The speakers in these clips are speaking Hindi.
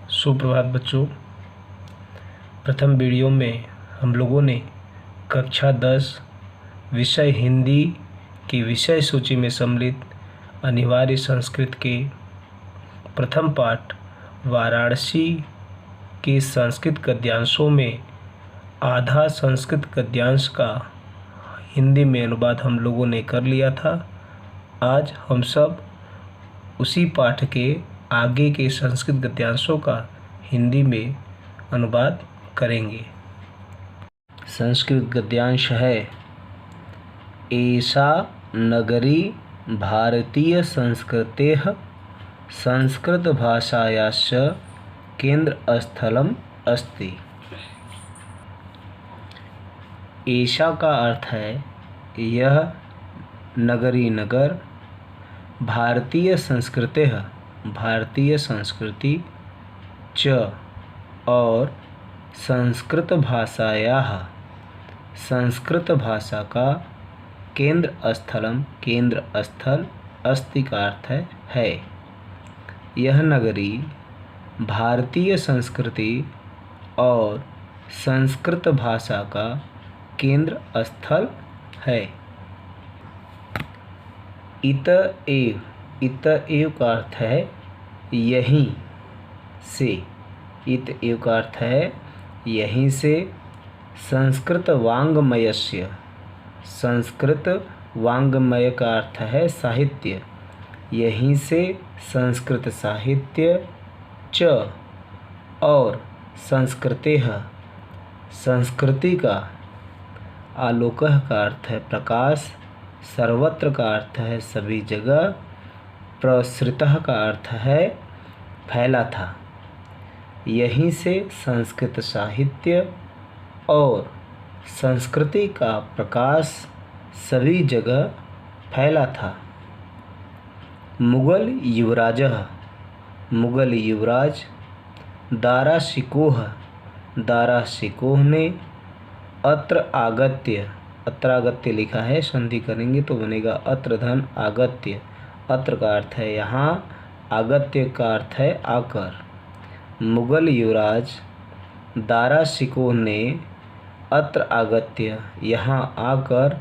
सुप्रभात बच्चों। प्रथम वीडियो में हम लोगों ने कक्षा 10 विषय हिंदी की विषय सूची में सम्मिलित अनिवार्य संस्कृत के प्रथम पाठ वाराणसी के संस्कृत गद्यांशों में आधा संस्कृत गद्यांश का हिंदी में अनुवाद हम लोगों ने कर लिया था। आज हम सब उसी पाठ के आगे के संस्कृत गद्यांशों का हिंदी में अनुवाद करेंगे। संस्कृत गद्यांश है, एषा नगरी भारतीय संस्कृतेः संस्कृत भाषायाश्च केंद्रस्थलम् अस्ति। एषा का अर्थ है यह नगरी नगर, भारतीय संस्कृतेः भारतीय संस्कृति, च और संस्कृत भाषायाः संस्कृत भाषा का केंद्र स्थलम केंद्र स्थल अस्ति का अर्थ है। यह नगरी भारतीय संस्कृति और संस्कृत भाषा का केंद्र स्थल है। इत एव का अर्थ है यहीं से। इत एव का अर्थ है यहीं से। संस्कृत वाङ्मयस्य, संस्कृत वाङ्मय का अर्थ है साहित्य। यहीं से संस्कृत साहित्य, च और संस्कृतेः संस्कृति का, आलोकः का अर्थ है प्रकाश, सर्वत्र का अर्थ है सभी जगह, प्रसृतः का अर्थ है फैला था। यहीं से संस्कृत साहित्य और संस्कृति का प्रकाश सभी जगह फैला था। मुगल युवराजः, मुगल युवराज, दाराशिकोह, दाराशिकोह ने अत्र आगत्य, अत्र आगत्य लिखा है, संधि करेंगे तो बनेगा अत्र धन आगत्य। अत्र का अर्थ है यहाँ, आगत्य का अर्थ है आकर। मुगल युवराज दाराशिकोह ने अत्र आगत्य यहाँ आकर,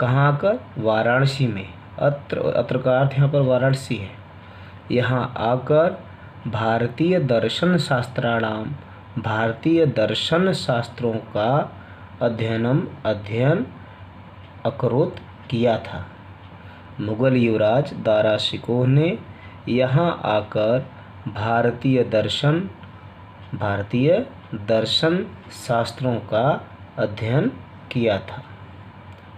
कहाँ आकर, वाराणसी में। अत्र का अर्थ यहाँ पर वाराणसी है। यहाँ आकर भारतीय दर्शन शास्त्राणाम, भारतीय दर्शन शास्त्रों का अध्ययन अकरोत किया था। मुगल युवराज दाराशिकोह ने यहाँ आकर भारतीय दर्शन शास्त्रों का अध्ययन किया था।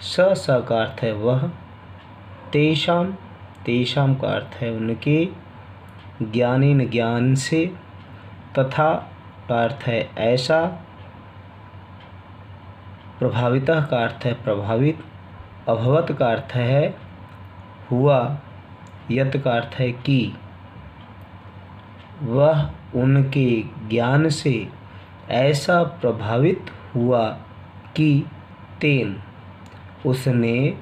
स का अर्थ है वह, तेषाम, तेषाम का अर्थ है उनके, ज्ञानेन ज्ञान से, तथा का अर्थ है ऐसा, प्रभावितः का अर्थ है प्रभावित, अभवत का अर्थ है हुआ, यत का अर्थ है कि, वह उनके ज्ञान से ऐसा प्रभावित हुआ कि तेन उसने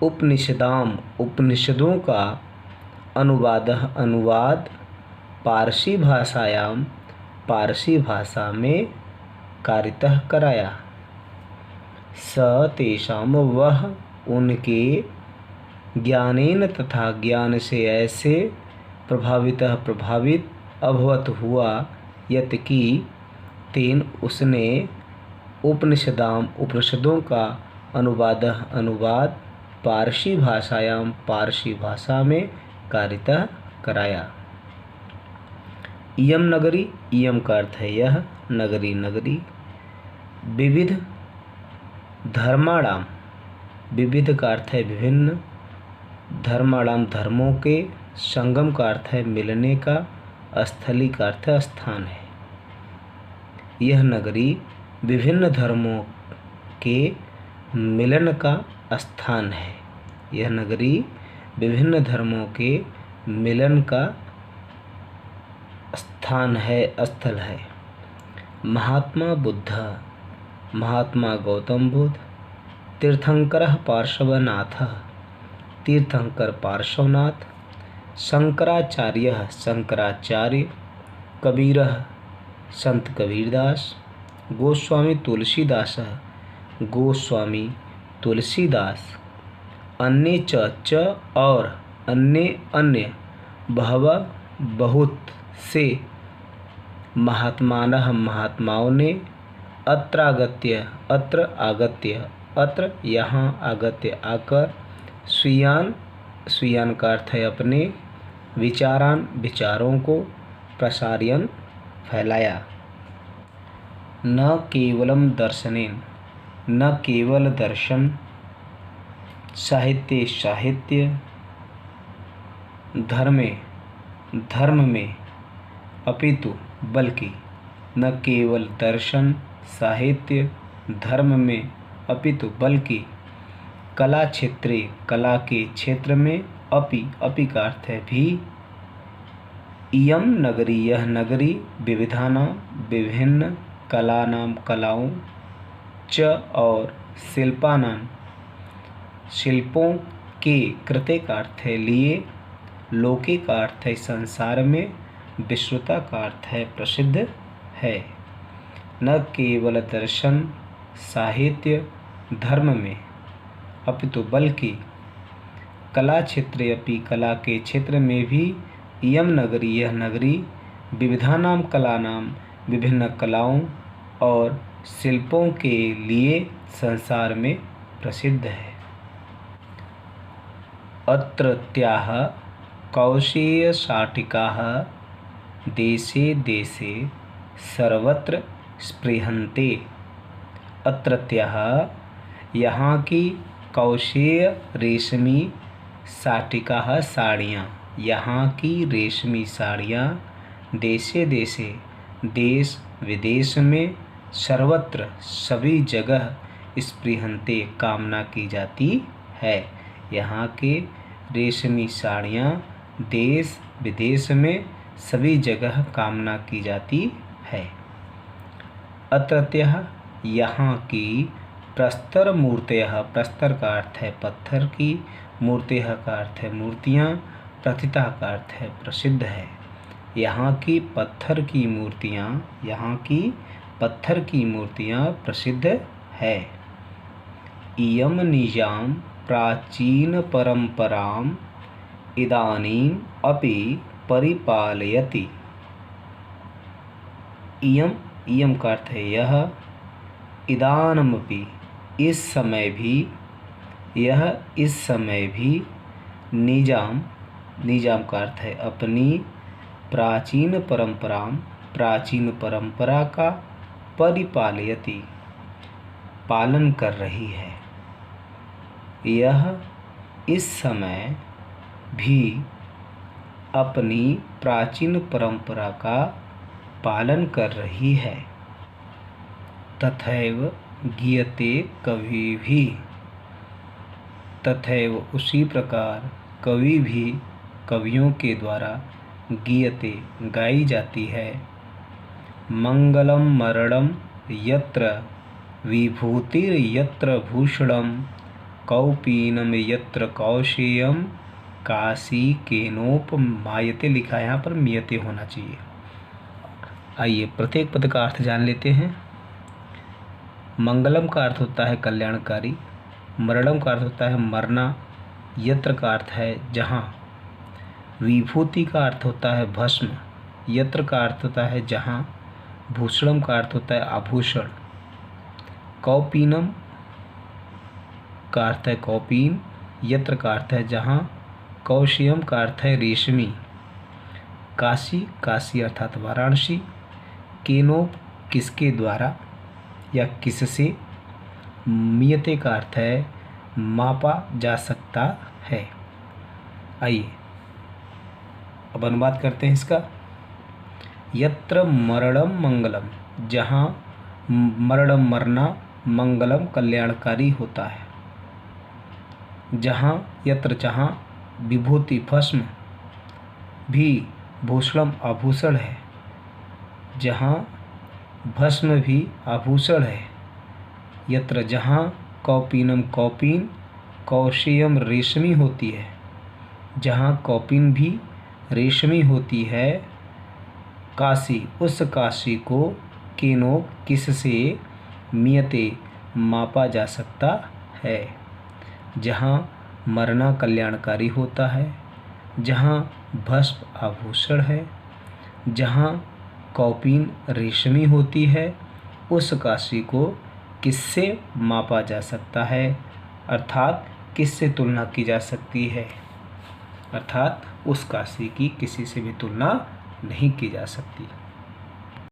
उपनिषदाम, उपनिषदों का अनुवाद पारसी भाषायाम, पारसी भाषा में कारितः कराया। स तेषाम वह उनके, ज्ञानेन तथा ज्ञान से ऐसे, प्रभावितः प्रभावित, अभवत हुआ, यत की, तेन उसने, उपनिषदाम उपनिषदों का अनुवाद पारसी भाषायाम, पारसी भाषा में कारितः कराया। इयम नगरी, इयम का अर्थ है यह नगरी नगरी, विविध धर्माणाम, विविध का अर्थ है विभिन्न, धर्माणाम धर्मों के, संगम का अर्थ है मिलने का, स्थली का अर्थ है स्थान है। यह नगरी विभिन्न धर्मों के मिलन का स्थान है। यह नगरी विभिन्न धर्मों के मिलन का स्थान है, स्थल है। महात्मा बुद्ध, महात्मा गौतम बुद्ध, तीर्थंकरः पार्श्वनाथः, तीर्थंकर पार्श्वनाथ, शंकराचार्य शंकराचार्य, कबीरः संत कबीरदास। गोस्वामी तुलसीदासः गोस्वामी तुलसीदास। अन्य च और अन्य बहवः बहुत से महात्मानः महात्माओं ने अत्र आगत्य अत्र यहाँ आगत्य आकर स्वीयान का अर्थ है अपने विचारान विचारों को प्रसार्यन फैलाया। न केवलम दर्शनेन न केवल दर्शन साहित्य धर्म में अपितु बल्कि न केवल दर्शन साहित्य धर्म में अपितु बल्कि कला के क्षेत्र में अपि का अर्थ है भी इयम नगरी यह नगरी विविधानां विभिन्न कलानां कलाओं च और शिल्पानां शिल्पों के कृते का अर्थ है लिए लोके का अर्थ है संसार में विश्वता का अर्थ है प्रसिद्ध है। न केवल दर्शन साहित्य धर्म में अपितु बल्कि कला क्षेत्रे अपि कला के क्षेत्र में भी इयम नगरी यह नगरी विविधानां कलानां विभिन्न कलाओं और शिल्पों के लिए संसार में प्रसिद्ध है। अत्रत्याः कौशेयशाटिकाः देशे देशे सर्वत्र स्पृहन्ते। अत्रत्याः यहाँ की कौशेय रेशमी शाटिकाः साड़ियाँ यहाँ की रेशमी साड़ियाँ देशे देशे देश विदेश में सर्वत्र सभी जगह स्पृहन्ते कामना की जाती है। यहाँ के रेशमी साड़ियाँ देश विदेश में सभी जगह कामना की जाती है। अत्रत्यः यहाँ की प्रस्तर मूर्तयः प्रस्तर का अर्थ है पत्थर की मूर्तयः का अर्थ है मूर्तियाँ प्रथिता का अर्थ है प्रसिद्ध है। यहाँ की पत्थर की मूर्तियाँ प्रसिद्ध है। इयम निजाम प्राचीन परंपराम इदानीम अपि परिपालयति। इयम का अर्थ है यह इदानमपि इस समय भी निजाम का अर्थ है अपनी प्राचीन परंपरा का परिपालयति पालन कर रही है। यह इस समय भी अपनी प्राचीन परंपरा का पालन कर रही है। तथैव गीयते कवि भी तथैव उसी प्रकार कवि भी कवियों के द्वारा गीयते गाई जाती है। मंगलम मरणम यत्र विभूतिर्यत्र भूषणम कौपीनम यत्र कौशेयम काशी केनोपमायते लिखा है, यहाँ पर मियते होना चाहिए। आइए प्रत्येक पद का अर्थ जान लेते हैं। मंगलम का अर्थ होता है कल्याणकारी, मरणम का अर्थ होता है मरना, यत्र का अर्थ है जहाँ, विभूति का अर्थ होता है भस्म, यत्र का अर्थ होता है जहाँ, भूषणम का अर्थ होता है आभूषण, कौपीनम का अर्थ है कौपीन, यत्र का अर्थ है जहाँ, कौशियम का अर्थ है रेशमी, काशी अर्थात वाराणसी, केनोप किसके द्वारा या किससे, मियते का अर्थ है मापा जा सकता है। आइए अब अनुवाद करते हैं इसका। यत्र मरणम मंगलम जहाँ मरणम मरना, मंगलम कल्याणकारी होता है। जहाँ यत्र जहाँ विभूति भस्म भी भूषणम आभूषण है, जहाँ भस्म भी आभूषण है। यत्र जहाँ कौपीनम कौपीन, कौशेयम रेशमी होती है, जहाँ कौपीन भी रेशमी होती है। काशी, उस काशी को केनो किससे मियते मापा जा सकता है। जहाँ मरना कल्याणकारी होता है, जहाँ भस्म आभूषण है, जहाँ कौपीन रेशमी होती है, उस काशी को किससे मापा जा सकता है, अर्थात किससे तुलना की जा सकती है, अर्थात उस काशी की किसी से भी तुलना नहीं की जा सकती।